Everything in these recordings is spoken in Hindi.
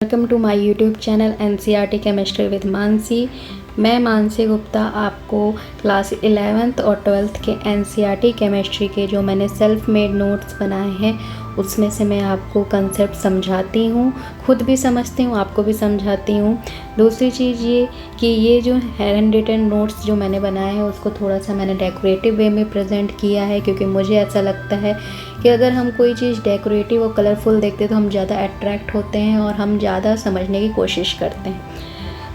Welcome to my YouTube channel NCERT chemistry with Mansi. मैं मानसी गुप्ता आपको क्लास 11th और 12th के एनसीईआरटी केमिस्ट्री के जो मैंने सेल्फ मेड नोट्स बनाए हैं उसमें से मैं आपको कंसेप्ट समझाती हूँ, खुद भी समझती हूँ, आपको भी समझाती हूँ। दूसरी चीज़ ये कि ये जो हैंड रिटन नोट्स जो मैंने बनाए हैं उसको थोड़ा सा मैंने डेकोरेटिव वे में प्रेजेंट किया है, क्योंकि मुझे ऐसा लगता है कि अगर हम कोई चीज़ डेकोरेटिव और कलरफुल देखते हैं तो हम ज़्यादा अट्रैक्ट होते हैं और हम ज़्यादा समझने की कोशिश करते हैं।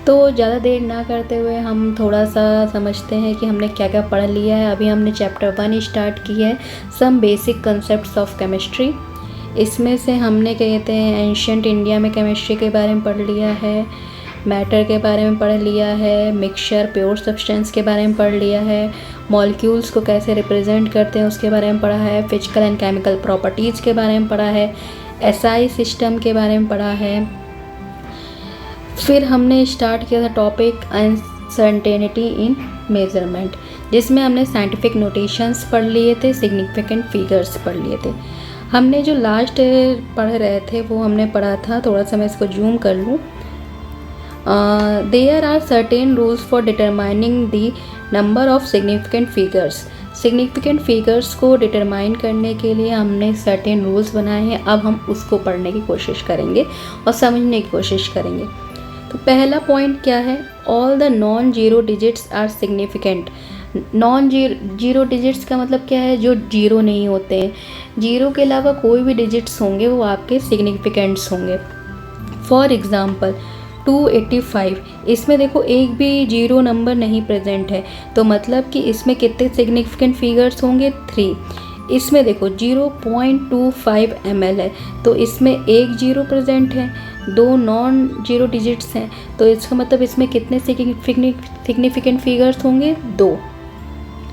तो ज़्यादा देर ना करते हुए हम थोड़ा सा समझते हैं कि हमने क्या क्या पढ़ लिया है। अभी हमने चैप्टर 1 स्टार्ट किया है, some basic concepts of chemistry. इसमें से हमने कहते हैं एंशियंट इंडिया में केमिस्ट्री के बारे में पढ़ लिया है, मैटर के बारे में पढ़ लिया है, मिक्सचर प्योर सब्सटेंस के बारे में पढ़ लिया है, मॉलिक्यूल्स को कैसे रिप्रेजेंट करते हैं उसके बारे में पढ़ा है, फिजिकल एंड केमिकल प्रॉपर्टीज़ के बारे में पढ़ा है, एसआई सिस्टम के बारे में पढ़ा है। फिर हमने स्टार्ट किया था टॉपिक अनसर्टेनिटी इन मेजरमेंट, जिसमें हमने साइंटिफिक नोटेशंस पढ़ लिए थे, सिग्निफिकेंट फिगर्स पढ़ लिए थे। हमने जो लास्ट पढ़ रहे थे वो हमने पढ़ा था, थोड़ा सा मैं इसको जूम कर लूँ। There are certain rules for determining the number of significant figures. Significant figures को डिटरमाइन करने के लिए हमने सर्टेन रूल्स बनाए हैं। अब हम उसको पढ़ने की कोशिश करेंगे और समझने की कोशिश करेंगे। तो पहला पॉइंट क्या है, all the non zero digits are significant. Non zero digits का मतलब क्या है, जो जीरो नहीं होते हैं। जीरो के अलावा कोई भी डिजिट्स होंगे वो आपके सिग्निफिकेंट्स होंगे। फॉर एग्ज़ाम्पल 285, इसमें देखो एक भी जीरो नंबर नहीं प्रेजेंट है, तो मतलब कि इसमें कितने सिग्निफिकेंट फिगर्स होंगे, 3। इसमें देखो 0.25 ml है, तो इसमें एक जीरो प्रेजेंट है, 2 नॉन जीरो डिजिट्स हैं, तो इसका मतलब इसमें कितने सिग्निफिकेंट फिगर्स होंगे, 2।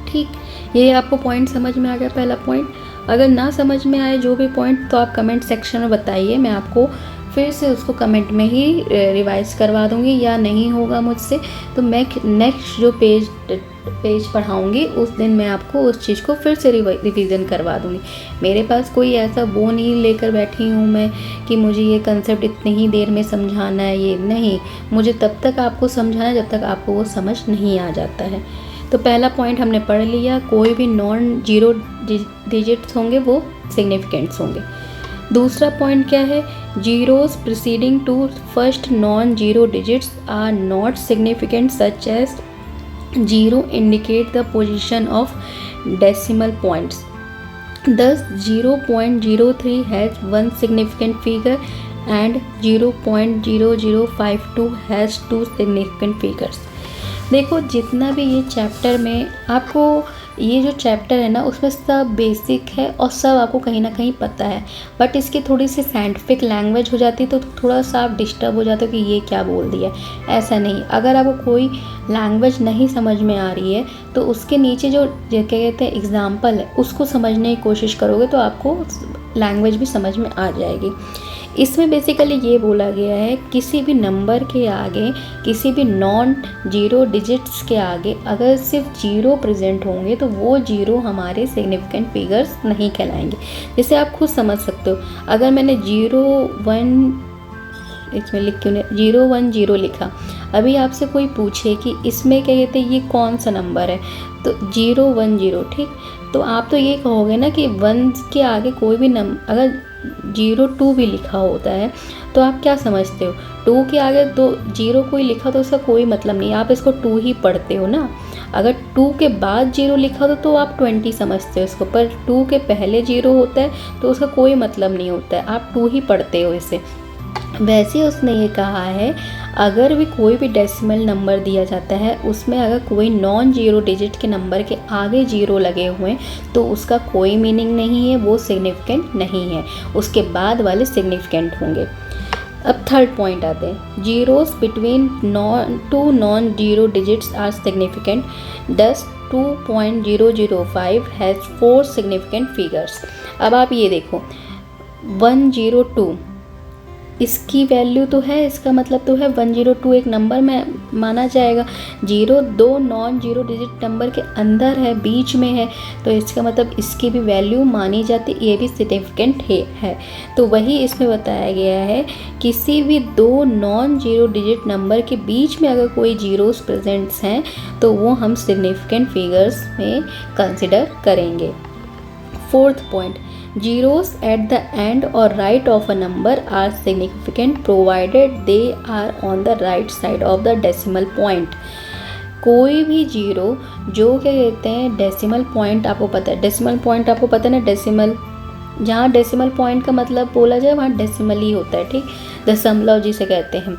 ठीक, ये आपको पॉइंट समझ में आ गया, पहला पॉइंट। अगर ना समझ में आए जो भी पॉइंट तो आप कमेंट सेक्शन में बताइए, मैं आपको फिर से उसको कमेंट में ही रिवाइज करवा दूँगी, या नहीं होगा मुझसे तो मैं नेक्स्ट जो पेज पढ़ाऊँगी उस दिन मैं आपको उस चीज़ को फिर से रिवीजन करवा दूँगी। मेरे पास कोई ऐसा वो नहीं लेकर बैठी हूँ मैं कि मुझे ये कंसेप्ट इतनी ही देर में समझाना है, ये नहीं, मुझे तब तक आपको समझाना है जब तक आपको वो समझ नहीं आ जाता है। तो पहला पॉइंट हमने पढ़ लिया, कोई भी नॉन जीरो डिजिट्स होंगे वो सिग्निफिकेंट्स होंगे। दूसरा पॉइंट क्या है, zeros preceding to first non zero digits are not significant, such as zero indicate the position of decimal points. Thus 0.03 has one significant figure and 0.0052 has 2 significant figures। देखो जितना भी ये चैप्टर में आपको, ये जो चैप्टर है ना उसमें सब बेसिक है और सब आपको कहीं ना कहीं पता है, बट इसकी थोड़ी सी साइंटिफिक लैंग्वेज हो जाती है तो थोड़ा सा आप डिस्टर्ब हो जाते हो कि ये क्या बोल दिया। ऐसा नहीं, अगर आपको कोई लैंग्वेज नहीं समझ में आ रही है तो उसके नीचे जो क्या कहते हैं एग्जाम्पल है उसको समझने की कोशिश करोगे तो आपको लैंग्वेज भी समझ में आ जाएगी। इसमें बेसिकली ये बोला गया है, किसी भी नंबर के आगे, किसी भी नॉन जीरो डिजिट्स के आगे अगर सिर्फ जीरो प्रेजेंट होंगे तो वो जीरो हमारे सिग्निफिकेंट फिगर्स नहीं कहलाएंगे। जैसे आप खुद समझ सकते हो, अगर मैंने 010 इसमें लिख क्यों नहीं 010 लिखा, अभी आपसे कोई पूछे कि इसमें क्या कहते हैं ये कौन सा नंबर है, तो 010, ठीक, तो आप तो ये कहोगे ना कि 1 के आगे कोई भी नंबर, अगर 02 भी लिखा होता है तो आप क्या समझते हो, 2 के आगे तो 0 कोई लिखा तो उसका कोई मतलब नहीं, आप इसको 2 ही पढ़ते हो ना। अगर 2 के बाद 0 लिखा हो तो आप 20 समझते हो इसको, पर 2 के पहले 0 होता है तो उसका कोई मतलब नहीं होता है, आप 2 ही पढ़ते हो इसे। वैसे उसने ये कहा है, अगर भी कोई भी डेसिमल नंबर दिया जाता है उसमें अगर कोई नॉन जीरो डिजिट के नंबर के आगे जीरो लगे हुए हैं तो उसका कोई मीनिंग नहीं है, वो सिग्निफिकेंट नहीं है, उसके बाद वाले सिग्निफिकेंट होंगे। अब थर्ड पॉइंट आते हैं, zeros between two non zero digits are significant, thus 2.005 has 4 significant figures. अब आप ये देखो 102 इसकी वैल्यू तो है, इसका मतलब तो है 102 एक नंबर में माना जाएगा। 0 दो नॉन जीरो डिजिट नंबर के अंदर है, बीच में है, तो इसका मतलब इसकी भी वैल्यू मानी जाती, ये भी सिग्निफिकेंट है। तो वही इसमें बताया गया है, किसी भी दो नॉन जीरो डिजिट नंबर के बीच में अगर कोई जीरोस प्रेजेंट्स हैं तो वो हम सिग्निफिकेंट फिगर्स में कंसिडर करेंगे। Fourth point, zeros at the end or right of a number are significant provided they are on the right side of the decimal point। कोई भी जीरो जो क्या कहते हैं डेसिमल पॉइंट, आपको पता है डेसिमल पॉइंट, आपको पता है ना डेसिमल, जहाँ डेसिमल पॉइंट का मतलब बोला जाए वहाँ डेसिमल ही होता है, ठीक, दशमलव जिसे कहते हैं।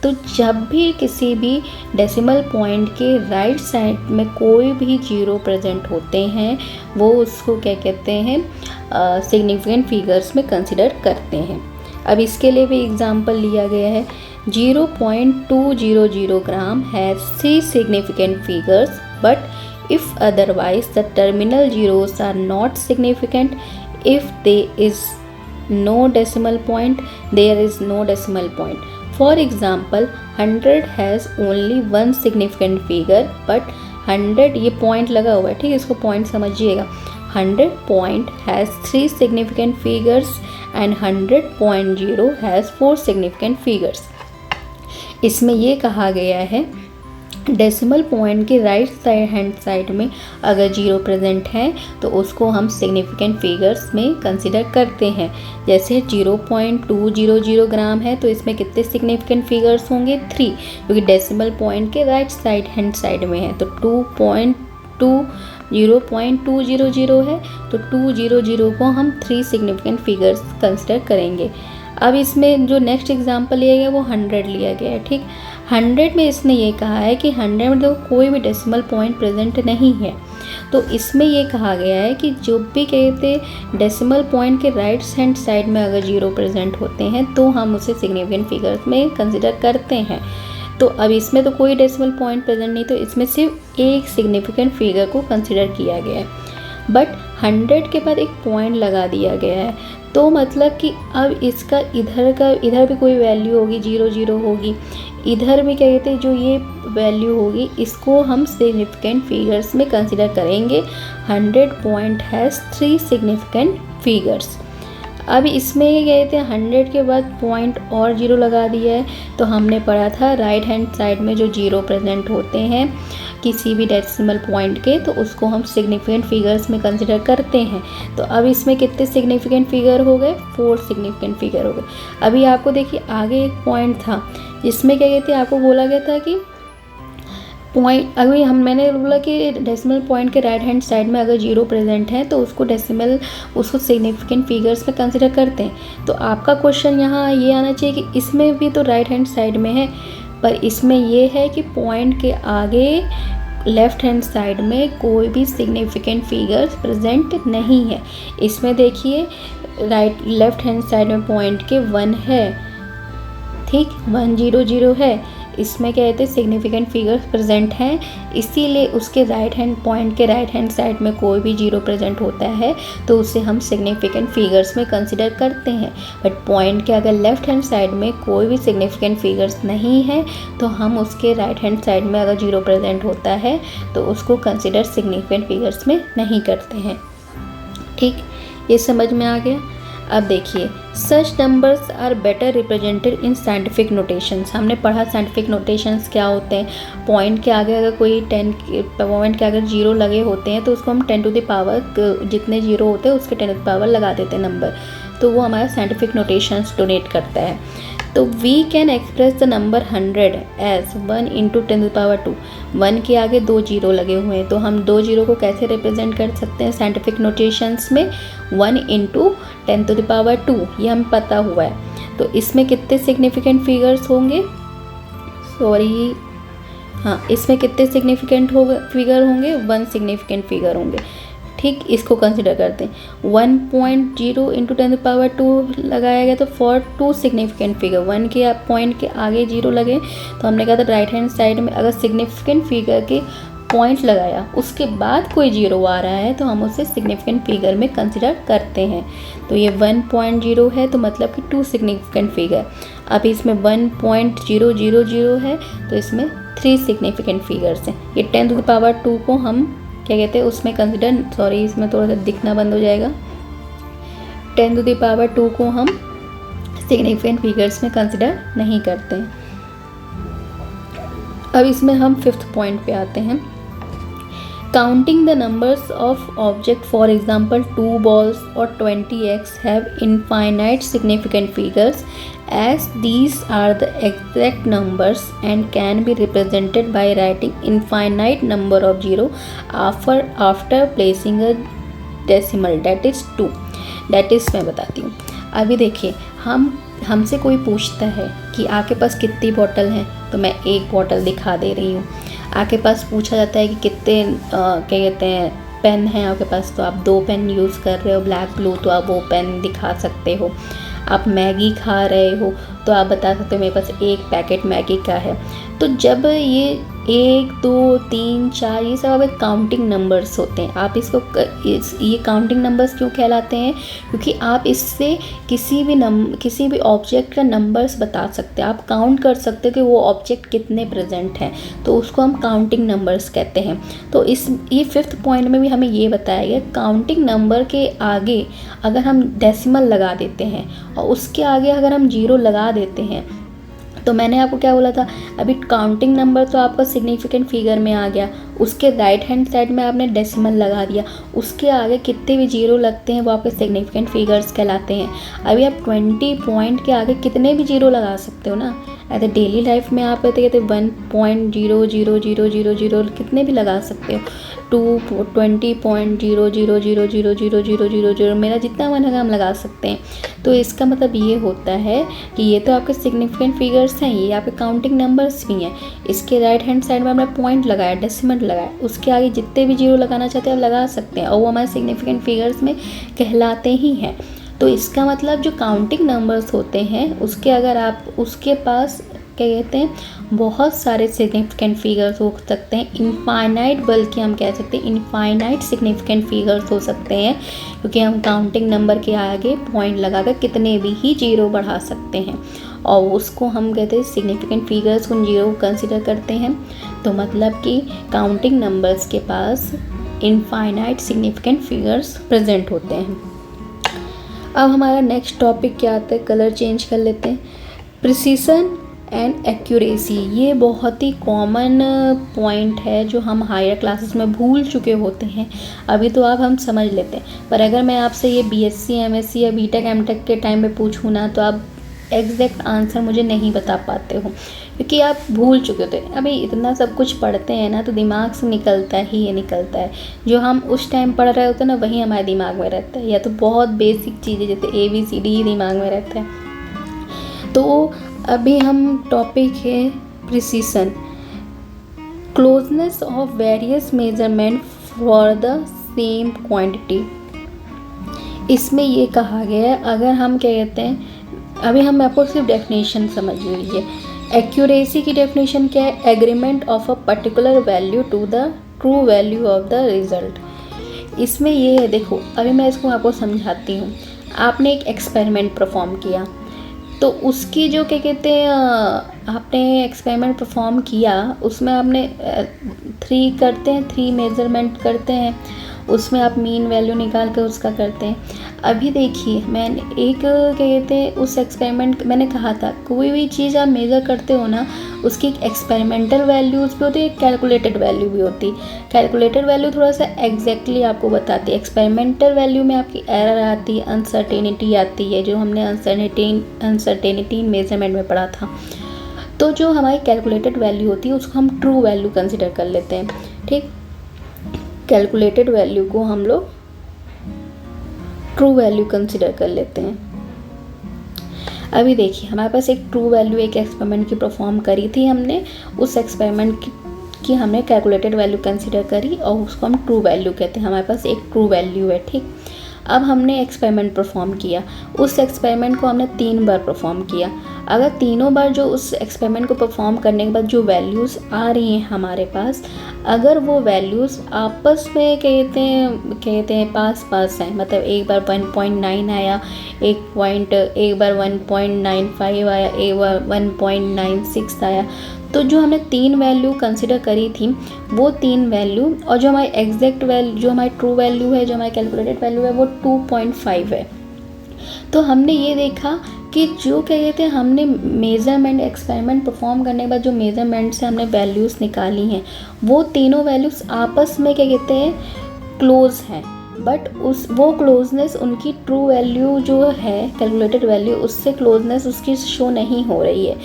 तो जब भी किसी भी डेसिमल पॉइंट के राइट साइड में कोई भी जीरो प्रेजेंट होते हैं वो उसको क्या कहते हैं, सिग्निफिकेंट फिगर्स में कंसिडर करते हैं। अब इसके लिए भी एग्जांपल लिया गया है। 0.200 gram has 3 significant figures but if otherwise the terminal zeros are not significant if there is no decimal point, there is no decimal point. For example, 100 has only one significant figure, but 100 ये पॉइंट लगा हुआ है, ठीक है, इसको पॉइंट समझिएगा। 100 point has 3 significant figures and 100.0 has 4 significant figures। इसमें ये कहा गया है डेसिमल पॉइंट के राइट साइड हैंड साइड में अगर जीरो प्रेजेंट है तो उसको हम सिग्निफिकेंट फिगर्स में कंसिडर करते हैं। जैसे 0.200 ग्राम है तो इसमें कितने सिग्निफिकेंट फिगर्स होंगे, 3, क्योंकि डेसिमल पॉइंट के राइट साइड हैंड साइड में है। तो 0.200 है तो 200 को हम 3 सिग्निफिकेंट फिगर्स कंसिडर करेंगे। अब इसमें जो नेक्स्ट एग्जांपल लिया गया वो 100 लिया गया है, ठीक। 100 में इसने ये कहा है कि 100 में तो कोई भी डेसिमल पॉइंट प्रेजेंट नहीं है, तो इसमें ये कहा गया है कि जो भी कहते डेसिमल पॉइंट के राइट हैंड साइड में अगर जीरो प्रेजेंट होते हैं तो हम उसे सिग्निफिकेंट फिगर्स में कंसिडर करते हैं। तो अब इसमें तो कोई डेसिमल पॉइंट प्रेजेंट नहीं, तो इसमें सिर्फ एक सिग्निफिकेंट फिगर को कंसिडर किया गया है, बट 100 के बाद एक पॉइंट लगा दिया गया है, तो मतलब कि अब इसका इधर भी कोई वैल्यू होगी, 0 होगी, इधर भी क्या कहते हैं जो ये वैल्यू होगी इसको हम सिग्निफिकेंट फिगर्स में कंसिडर करेंगे। 100 पॉइंट हैज़ 3 सिग्निफिकेंट फिगर्स। अब इसमें ये कहते हैं 100 के बाद पॉइंट और 0 लगा दिया है, तो हमने पढ़ा था राइट हैंड साइड में जो जीरो प्रेजेंट होते हैं किसी भी डेसिमल पॉइंट के तो उसको हम सिग्निफिकेंट फिगर्स में कंसिडर करते हैं। तो अब इसमें कितने सिग्निफिकेंट फिगर हो गए, 4 सिग्निफिकेंट फिगर हो गए। अभी आपको देखिए आगे एक पॉइंट था जिसमें क्या कहते हैं आपको बोला गया था कि पॉइंट, अभी मैंने बोला कि डेसिमल पॉइंट के राइट हैंड साइड में अगर जीरो प्रेजेंट है तो उसको सिग्निफिकेंट फिगर्स में कंसिडर करते हैं। तो आपका क्वेश्चन यहाँ ये आना चाहिए कि इसमें भी तो राइट हैंड साइड में है, पर इसमें ये है कि पॉइंट के आगे लेफ़्ट हैंड साइड में कोई भी सिग्निफिकेंट फिगर्स प्रेजेंट नहीं है। इसमें देखिए लेफ़्ट हैंड साइड में पॉइंट के 1 है, ठीक, 100 है, इसमें क्या कहते हैं सिग्निफिकेंट फिगर्स प्रेजेंट हैं, इसीलिए उसके राइट हैंड पॉइंट के राइट हैंड साइड में कोई भी जीरो प्रेजेंट होता है तो उसे हम सिग्निफिकेंट फिगर्स में कंसिडर करते हैं। बट पॉइंट के अगर लेफ़्ट हैंड साइड में कोई भी सिग्निफिकेंट फिगर्स नहीं है तो हम उसके राइट हैंड साइड में अगर जीरो प्रेजेंट होता है तो उसको कंसिडर सिग्निफिकेंट फिगर्स में नहीं करते हैं, ठीक, ये समझ में आ गया। अब देखिए such numbers are better represented in scientific notations. हमने पढ़ा साइंटिफिक नोटेशंस क्या होते हैं। पॉइंट के आगे अगर कोई पॉइंट के अगर जीरो लगे होते हैं तो उसको हम 10 टू द पावर जितने जीरो होते हैं उसके 10 टू द पावर लगा देते हैं नंबर, तो वो हमारा साइंटिफिक नोटेशंस डोनेट करता है। तो we can express the number 100 as 1 into 10 to the power 2। 1 के आगे 2 जीरो लगे हुए हैं तो हम 2 जीरो को कैसे रिप्रेजेंट कर सकते हैं साइंटिफिक नोटेशंस में, 1 इंटू 10 टू द पावर 2, ये हमें पता हुआ है। तो इसमें कितने सिग्निफिकेंट फिगर्स होंगे, इसमें कितने सिग्निफिकेंट फिगर होंगे, 1 सिग्निफिकेंट फिगर होंगे, ठीक, इसको कंसिडर करते हैं। 1.0 इंटू 10 टू पावर 2 लगाया गया तो फॉर 2 सिग्निफिकेंट फिगर, 1 के पॉइंट के आगे जीरो लगे तो हमने कहा था राइट हैंड साइड में अगर सिग्निफिकेंट फिगर के पॉइंट लगाया, उसके बाद कोई जीरो आ रहा है तो हम उसे सिग्निफिकेंट फिगर में कंसिडर करते हैं। तो ये 1.0 है तो मतलब कि 2 सिग्निफिकेंट फिगर। अब इसमें 1.000 है तो इसमें 3 सिग्निफिकेंट फिगर्स हैं। ये 10⁻² को हम क्या कहते हैं उसमें कंसिडर, सॉरी इसमें थोड़ा सा दिखना बंद हो जाएगा, 10⁻² को हम सिग्निफिकेंट फिगर्स में कंसिडर नहीं करते हैं। अब इसमें हम 5th पॉइंट पे आते हैं। Counting the numbers of object, for example 2 balls और 20x have infinite significant figures as these are the exact numbers and can be represented by writing infinite number of zero after placing a decimal, that is 2. That is मैं बताती हूँ। अभी देखिए, हमसे कोई पूछता है कि आपके पास कितनी बॉटल हैं, तो मैं एक बॉटल दिखा दे रही हूँ। आपके पास पूछा जाता है कि कितने क्या कहते हैं पेन हैं आपके पास, तो आप 2 पेन यूज़ कर रहे हो ब्लैक ब्लू, तो आप वो पेन दिखा सकते हो। आप मैगी खा रहे हो तो आप बता सकते हो मेरे पास 1 पैकेट मैगी का है। तो जब ये 1 2 3 4 ये सब अब काउंटिंग नंबर्स होते हैं। आप इसको ये काउंटिंग नंबर्स क्यों कहलाते हैं? क्योंकि आप इससे किसी भी ऑब्जेक्ट का नंबर्स बता सकते हैं। आप काउंट कर सकते हो कि वो ऑब्जेक्ट कितने प्रेजेंट हैं, तो उसको हम काउंटिंग नंबर्स कहते हैं। तो ये 5th पॉइंट में भी हमें ये बताया गया, काउंटिंग नंबर के आगे अगर हम डेसिमल लगा देते हैं और उसके आगे अगर हम 0 लगा देते हैं, तो मैंने आपको क्या बोला था, अभी काउंटिंग नंबर तो आपका सिग्निफिकेंट फिगर में आ गया, उसके राइट हैंड साइड में आपने डेसिमल लगा दिया, उसके आगे कितने भी 0 लगते हैं वो आपके सिग्निफिकेंट फिगर्स कहलाते हैं। अभी आप 20 पॉइंट के आगे कितने भी 0 लगा सकते हो ना। एज ए डेली लाइफ में आप कहते 1.00000 कितने भी लगा सकते हो, 20.0000000, मेरा जितना मन है हम लगा सकते हैं। तो इसका मतलब ये होता है कि ये तो आपके सिग्निफिकेंट फिगर्स हैं, ये आपके काउंटिंग नंबर्स भी हैं। इसके राइट हैंड साइड में हमने पॉइंट लगाया, डेसिमल लगाया, उसके आगे जितने भी 0 लगाना चाहते हैं आप लगा सकते हैं और वो हमारे सिग्निफिकेंट फिगर्स में कहलाते ही हैं। तो इसका मतलब जो काउंटिंग नंबर्स होते हैं उसके अगर आप उसके पास क्या कहते हैं बहुत सारे सिग्निफिकेंट फिगर्स हो सकते हैं, इनफाइनाइट, बल्कि हम कह सकते हैं इनफाइनाइट सिग्निफिकेंट फिगर्स हो सकते हैं, क्योंकि हम काउंटिंग नंबर के आगे पॉइंट लगाकर कितने भी ही 0 बढ़ा सकते हैं और उसको हम कहते हैं सिग्निफिकेंट फिगर्स उन 0 को कंसिडर करते हैं। तो मतलब कि काउंटिंग नंबर्स के पास इनफाइनाइट सिग्निफिकेंट फिगर्स प्रेजेंट होते हैं। अब हमारा नेक्स्ट टॉपिक क्या आता है, कलर चेंज कर लेते हैं। प्रिसीशन एंड एक्यूरेसी, ये बहुत ही कॉमन पॉइंट है जो हम हायर क्लासेस में भूल चुके होते हैं। अभी तो आप हम समझ लेते हैं, पर अगर मैं आपसे ये BSc MSc या BTech MTech के टाइम पे पूछूँ ना, तो आप एग्जैक्ट आंसर मुझे नहीं बता पाते हो, क्योंकि आप भूल चुके होते हैं। अभी इतना सब कुछ पढ़ते हैं ना, तो दिमाग से निकलता ही ये निकलता है। जो हम उस टाइम पढ़ रहे होते हैं ना, वही हमारे दिमाग में रहता है, या तो बहुत बेसिक चीज़ें जैसे ABCD ही दिमाग में रहता है। तो अभी हम टॉपिक है precision, closeness of various measurement for the same quantity. इसमें ये कहा गया है, अगर हम क्या कहते हैं, अभी हम आपको सिर्फ डेफिनेशन समझ लीजिए। एक्यूरेसी की डेफिनेशन क्या है, agreement of a particular value to the true value of the result. इसमें ये है, देखो अभी मैं इसको आपको समझाती हूँ। आपने एक एक्सपेरिमेंट परफॉर्म किया, तो उसकी जो क्या कहते हैं आपने एक्सपेरिमेंट परफॉर्म किया, उसमें आपने 3 मेजरमेंट करते हैं, उसमें आप मीन वैल्यू निकाल कर उसका करते हैं। अभी देखिए, मैंने एक क्या कहते हैं उस एक्सपेरिमेंट, मैंने कहा था कोई भी चीज़ आप मेज़र करते हो ना, उसकी एक एक्सपेरिमेंटल वैल्यूज़ भी होती है, एक कैलकुलेटेड वैल्यू भी होती है। कैलकुलेटेड वैल्यू थोड़ा सा एग्जैक्टली आपको बताती है, एक्सपेरिमेंटल वैल्यू में आपकी एरर आती है, अनसर्टेनिटी आती है, जो हमने अनसर्टेनिटी मेजरमेंट में पढ़ा था। तो जो हमारी कैलकुलेटेड वैल्यू होती है उसको हम ट्रू वैल्यू कंसिडर कर लेते हैं। ठीक, कैलकुलेटेड वैल्यू को हम लोग ट्रू वैल्यू कंसिडर कर लेते हैं। अभी देखिए, हमारे पास एक ट्रू वैल्यू एक एक्सपेरिमेंट की परफॉर्म करी थी हमने, उस एक्सपेरिमेंट की हमने कैलकुलेटेड वैल्यू कंसिडर करी और उसको हम ट्रू वैल्यू कहते हैं। हमारे पास एक ट्रू वैल्यू है। ठीक, अब हमने एक्सपेरिमेंट परफॉर्म किया, उस एक्सपेरिमेंट को हमने 3 बार परफॉर्म किया। अगर तीनों बार जो उस एक्सपेरिमेंट को परफॉर्म करने के बाद जो वैल्यूज़ आ रही हैं हमारे पास, अगर वो वैल्यूज़ आपस में कहते हैं पास हैं, मतलब एक बार 1.9 आया, एक बार 1.95 आया, एक बार 1.96 आया, तो जो हमने 3 वैल्यू कंसिडर करी थी वो 3 वैल्यू और जो हमारी एग्जैक्ट वैल्यू, जो हमारी ट्रू वैल्यू है, जो हमारी कैलकुलेटेड वैल्यू है, वो 2.5 है। तो हमने ये देखा कि जो क्या कहते हैं, हमने मेज़रमेंट एक्सपेरिमेंट परफॉर्म करने के बाद जो मेज़रमेंट से हमने वैल्यूज़ निकाली हैं, वो तीनों वैल्यूज़ आपस में क्या कहते हैं, क्लोज हैं, बट वो क्लोजनेस उनकी ट्रू वैल्यू जो है कैलकुलेटेड वैल्यू, उससे क्लोजनेस उसकी शो नहीं हो रही है।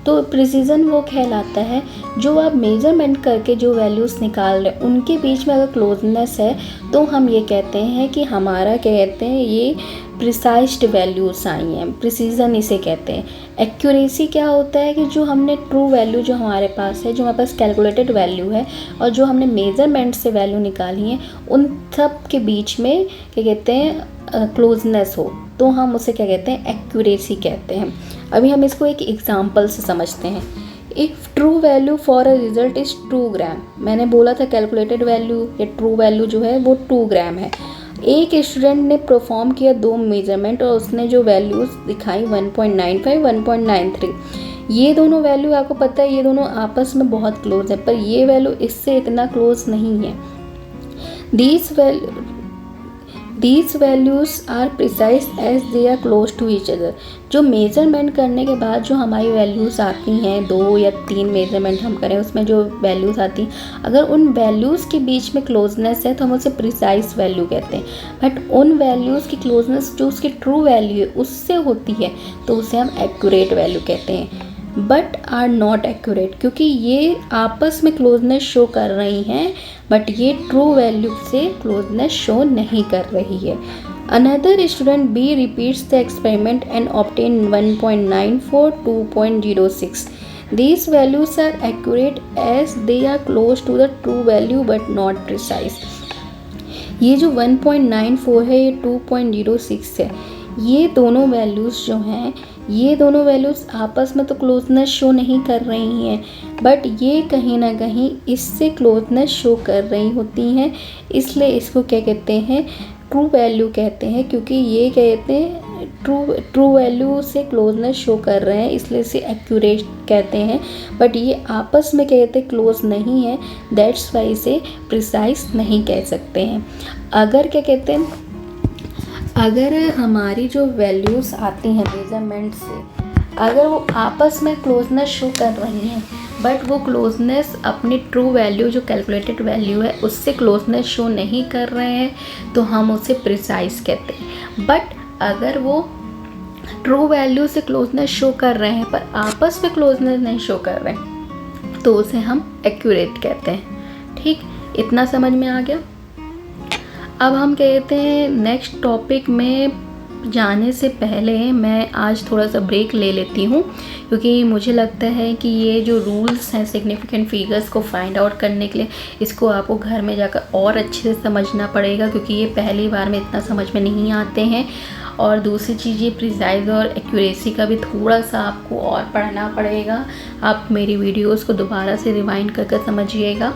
तो प्रिसीजन वो कहलाता है जो आप मेज़रमेंट करके जो वैल्यूज़ निकाल रहे हैं उनके बीच में अगर क्लोजनेस है तो हम ये कहते हैं कि हमारा क्या कहते हैं, ये प्रिसाइज्ड वैल्यूज़ आई हैं, प्रिसीजन इसे कहते हैं। एक्यूरेसी क्या होता है कि जो हमने ट्रू वैल्यू जो हमारे पास है, जो हमारे पास कैलकुलेटेड वैल्यू है और जो हमने मेज़रमेंट से वैल्यू निकाली है, उन सब के बीच में क्या कहते हैं, क्लोजनेस हो, तो हम उसे क्या कहते हैं, एक्यूरेसी कहते हैं। अभी हम इसको एक एग्जांपल से समझते हैं। If true value for a result is 2 ग्राम, मैंने बोला था कैलकुलेटेड वैल्यू या ट्रू वैल्यू जो है वो 2 ग्राम है। एक स्टूडेंट ने परफॉर्म किया 2 मेजरमेंट और उसने जो वैल्यूज़ दिखाई 1.95, 1.93, ये दोनों वैल्यू आपको पता है ये दोनों आपस में बहुत क्लोज है, पर ये वैल्यू इससे इतना क्लोज नहीं है। These values are precise as they are close to each other। जो मेज़रमेंट करने के बाद जो हमारी वैल्यूज़ आती हैं, 2 या 3 मेज़रमेंट हम करें उसमें जो वैल्यूज़ आती हैं, अगर उन वैल्यूज़ के बीच में क्लोजनेस है तो हम उसे प्रिसाइज वैल्यू कहते हैं। बट उन वैल्यूज़ की क्लोजनेस जो उसकी ट्रू वैल्यू है उससे होती है तो उसे हम एक्यूरेट वैल्यू कहते हैं। बट आर नॉट एक्यूरेट, क्योंकि ये आपस में क्लोजनेस शो कर रही हैं बट ये ट्रू वैल्यू से क्लोजनेस शो नहीं कर रही है। Another student B repeats the experiment and obtain 1.94, 2.06। These values are accurate as they are close to the true value but not precise। ये जो 1.94 है, ये 2.06 है, ये दोनों वैल्यूज़ जो हैं, ये दोनों वैल्यूज़ आपस में तो क्लोजनेस शो नहीं कर रही हैं, बट ये कहीं ना कहीं इससे क्लोजनेस शो कर रही होती हैं, इसलिए इसको क्या कहते हैं, ट्रू वैल्यू कहते हैं। क्योंकि ये कहते हैं ट्रू वैल्यू से क्लोजनेस शो कर रहे हैं, इसलिए इसे एक्यूरेट कहते हैं। बट ये आपस में कहते क्लोज नहीं है, दैट्स वाई इसे प्रिसाइज नहीं कह सकते हैं। अगर क्या कहते हैं, अगर हमारी जो वैल्यूज़ आती हैं मेज़रमेंट से, अगर वो आपस में क्लोजनेस शो कर रही हैं बट वो क्लोजनेस अपनी ट्रू वैल्यू जो कैलकुलेटेड वैल्यू है उससे क्लोजनेस शो नहीं कर रहे हैं तो हम उसे प्रिसाइज कहते हैं। बट अगर वो ट्रू वैल्यू से क्लोजनेस शो कर रहे हैं पर आपस में क्लोजनेस नहीं शो कर रहे हैं तो उसे हम एक्यूरेट कहते हैं। ठीक, इतना समझ में आ गया। अब हम कहते हैं नेक्स्ट टॉपिक में जाने से पहले मैं आज थोड़ा सा ब्रेक ले लेती हूँ, क्योंकि मुझे लगता है कि ये जो रूल्स हैं सिग्निफिकेंट फिगर्स को फाइंड आउट करने के लिए, इसको आपको घर में जाकर और अच्छे से समझना पड़ेगा, क्योंकि ये पहली बार में इतना समझ में नहीं आते हैं। और दूसरी चीज़ ये प्रिसाइज और एक्यूरेसी का भी थोड़ा सा आपको और पढ़ना पड़ेगा। आप मेरी वीडियोस को दोबारा से रिवाइंड करके समझिएगा।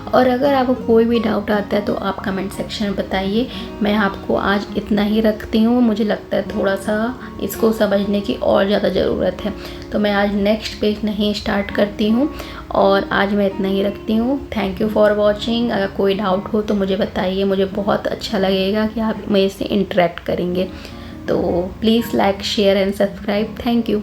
और अगर आपको कोई भी डाउट आता है तो आप कमेंट सेक्शन में बताइए। मैं आपको आज इतना ही रखती हूँ, मुझे लगता है थोड़ा सा इसको समझने की और ज़्यादा ज़रूरत है, तो मैं आज नेक्स्ट पेज नहीं स्टार्ट करती हूँ और आज मैं इतना ही रखती हूँ। Thank you for watching. अगर कोई डाउट हो तो मुझे बताइए, मुझे बहुत अच्छा लगेगा कि आप मेरे से इंटरेक्ट करेंगे। तो please like, share and subscribe. Thank you.